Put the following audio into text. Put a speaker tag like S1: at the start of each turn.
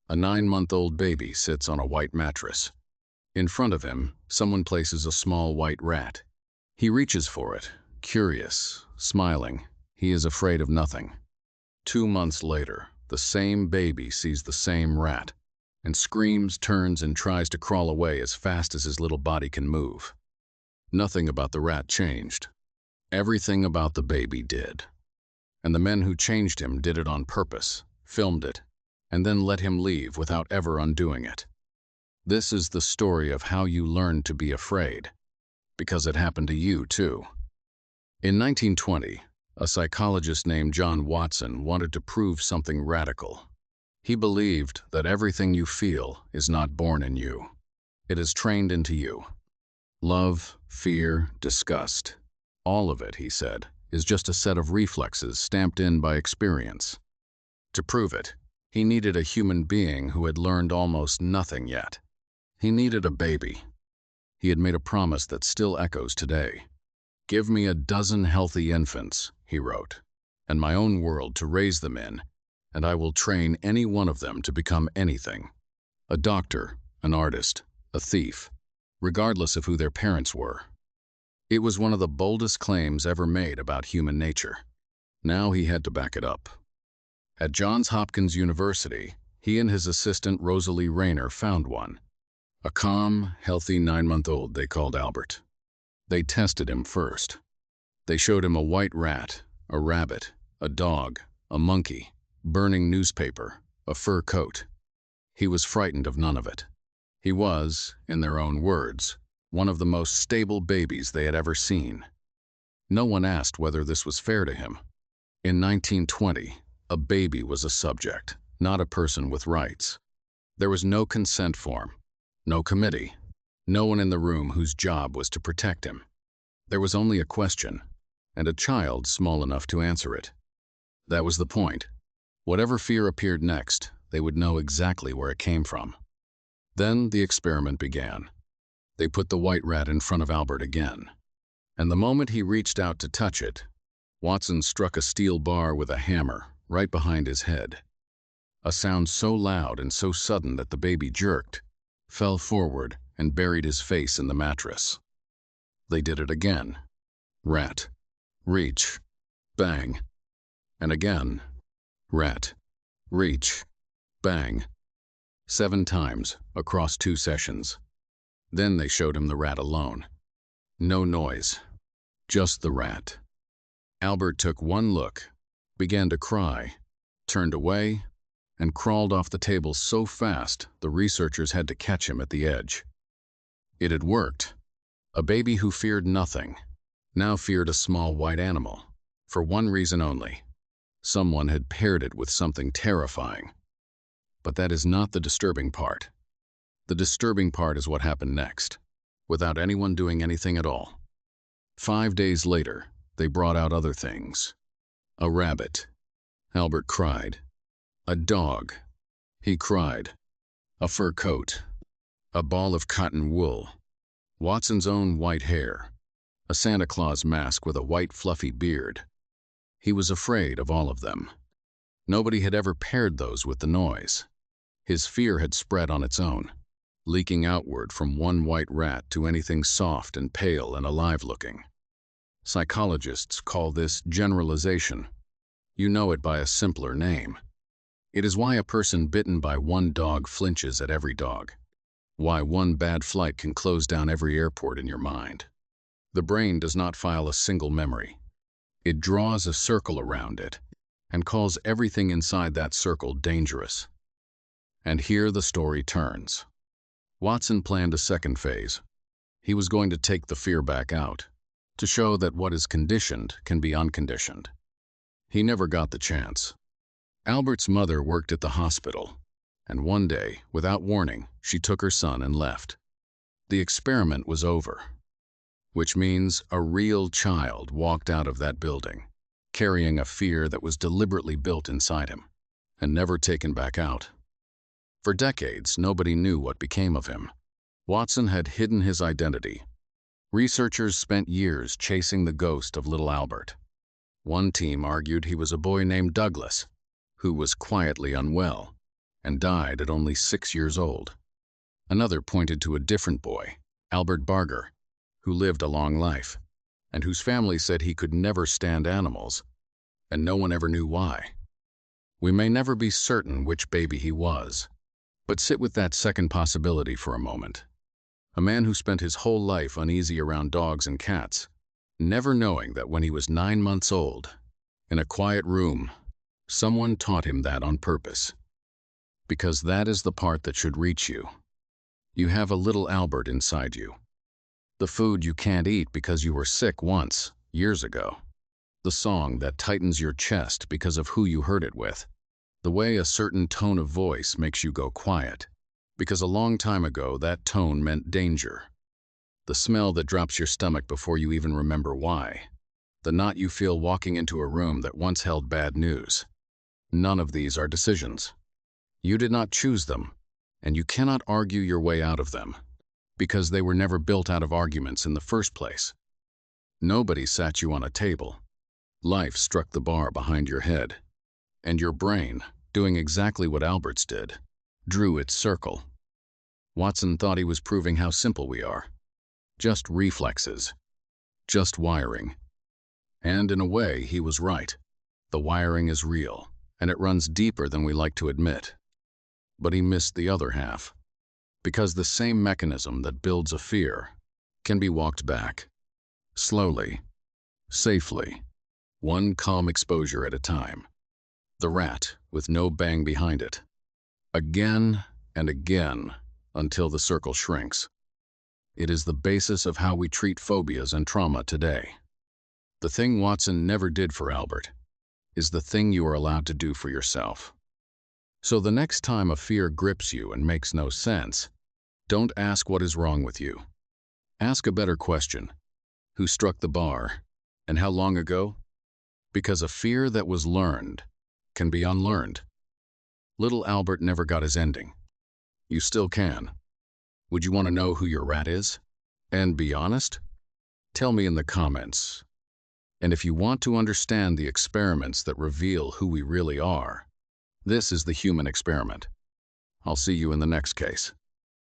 S1: A 9-month-old baby sits on a white mattress. In front of him, someone places a small white rat. He reaches for it, curious, smiling. He is afraid of nothing. 2 months later, the same baby sees the same rat and screams, turns, and tries to crawl away as fast as his little body can move. Nothing about the rat changed. Everything about the baby did. And the men who changed him did it on purpose, filmed it, and then let him leave without ever undoing it. This is the story of how you learn to be afraid, because it happened to you too. In 1920, a psychologist named John Watson wanted to prove something radical. He believed that everything you feel is not born in you. It is trained into you. Love, fear, disgust, all of it, he said, is just a set of reflexes stamped in by experience. To prove it, he needed a human being who had learned almost nothing yet. He needed a baby. He had made a promise that still echoes today. "Give me a dozen healthy infants," he wrote, "and my own world to raise them in, and I will train any one of them to become anything. A doctor, an artist, a thief, regardless of who their parents were." It was one of the boldest claims ever made about human nature. Now he had to back it up. At Johns Hopkins University, he and his assistant Rosalie Rayner found one. A calm, healthy 9-month-old they called Albert. They tested him first. They showed him a white rat, a rabbit, a dog, a monkey, burning newspaper, a fur coat. He was frightened of none of it. He was, in their own words, one of the most stable babies they had ever seen. No one asked whether this was fair to him. In 1920, a baby was a subject, not a person with rights. There was no consent form, no committee, no one in the room whose job was to protect him. There was only a question, and a child small enough to answer it. That was the point. Whatever fear appeared next, they would know exactly where it came from. Then the experiment began. They put the white rat in front of Albert again, and the moment he reached out to touch it, Watson struck a steel bar with a hammer right behind his head. A sound so loud and so sudden that the baby jerked, fell forward, and buried his face in the mattress. They did it again. Rat. Reach. Bang. And again. Rat. Reach. Bang. 7 times, across 2 sessions. Then they showed him the rat alone. No noise. Just the rat. Albert took one look, began to cry, turned away, and crawled off the table so fast the researchers had to catch him at the edge. It had worked. A baby who feared nothing now feared a small white animal, for one reason only. Someone had paired it with something terrifying. But that is not the disturbing part. The disturbing part is what happened next, without anyone doing anything at all. 5 days later, they brought out other things. A rabbit. Albert cried. A dog. He cried. A fur coat. A ball of cotton wool. Watson's own white hair. A Santa Claus mask with a white fluffy beard. He was afraid of all of them. Nobody had ever paired those with the noise. His fear had spread on its own, leaking outward from one white rat to anything soft and pale and alive-looking. Psychologists call this generalization. You know it by a simpler name. It is why a person bitten by one dog flinches at every dog. Why one bad flight can close down every airport in your mind. The brain does not file a single memory. It draws a circle around it and calls everything inside that circle dangerous. And here the story turns. Watson planned a second phase. He was going to take the fear back out, to show that what is conditioned can be unconditioned. He never got the chance. Albert's mother worked at the hospital, and one day, without warning, she took her son and left. The experiment was over, which means a real child walked out of that building, carrying a fear that was deliberately built inside him, and never taken back out. For decades, nobody knew what became of him. Watson had hidden his identity. Researchers spent years chasing the ghost of little Albert. One team argued he was a boy named Douglas, who was quietly unwell, and died at only 6 years old. Another pointed to a different boy, Albert Barger, who lived a long life, and whose family said he could never stand animals, and no one ever knew why. We may never be certain which baby he was, but sit with that second possibility for a moment. A man who spent his whole life uneasy around dogs and cats, never knowing that when he was 9 months old, in a quiet room, someone taught him that on purpose. Because that is the part that should reach you. You have a little Albert inside you. The food you can't eat because you were sick once, years ago. The song that tightens your chest because of who you heard it with. The way a certain tone of voice makes you go quiet, because a long time ago that tone meant danger. The smell that drops your stomach before you even remember why. The knot you feel walking into a room that once held bad news. None of these are decisions. You did not choose them, and you cannot argue your way out of them, because they were never built out of arguments in the first place. Nobody sat you on a table. Life struck the bar behind your head, and your brain, doing exactly what Albert's did, drew its circle. Watson thought he was proving how simple we are. Just reflexes. Just wiring. And in a way, he was right. The wiring is real, and it runs deeper than we like to admit. But he missed the other half. Because the same mechanism that builds a fear can be walked back. Slowly. Safely. One calm exposure at a time. The rat, with no bang behind it. Again and again, until the circle shrinks. It is the basis of how we treat phobias and trauma today. The thing Watson never did for Albert is the thing you are allowed to do for yourself. So the next time a fear grips you and makes no sense, don't ask what is wrong with you. Ask a better question. Who struck the bar, and how long ago? Because a fear that was learned can be unlearned. Little Albert never got his ending. You still can. Would you want to know who your rat is? And be honest? Tell me in the comments. And if you want to understand the experiments that reveal who we really are, this is the human experiment. I'll see you in the next case.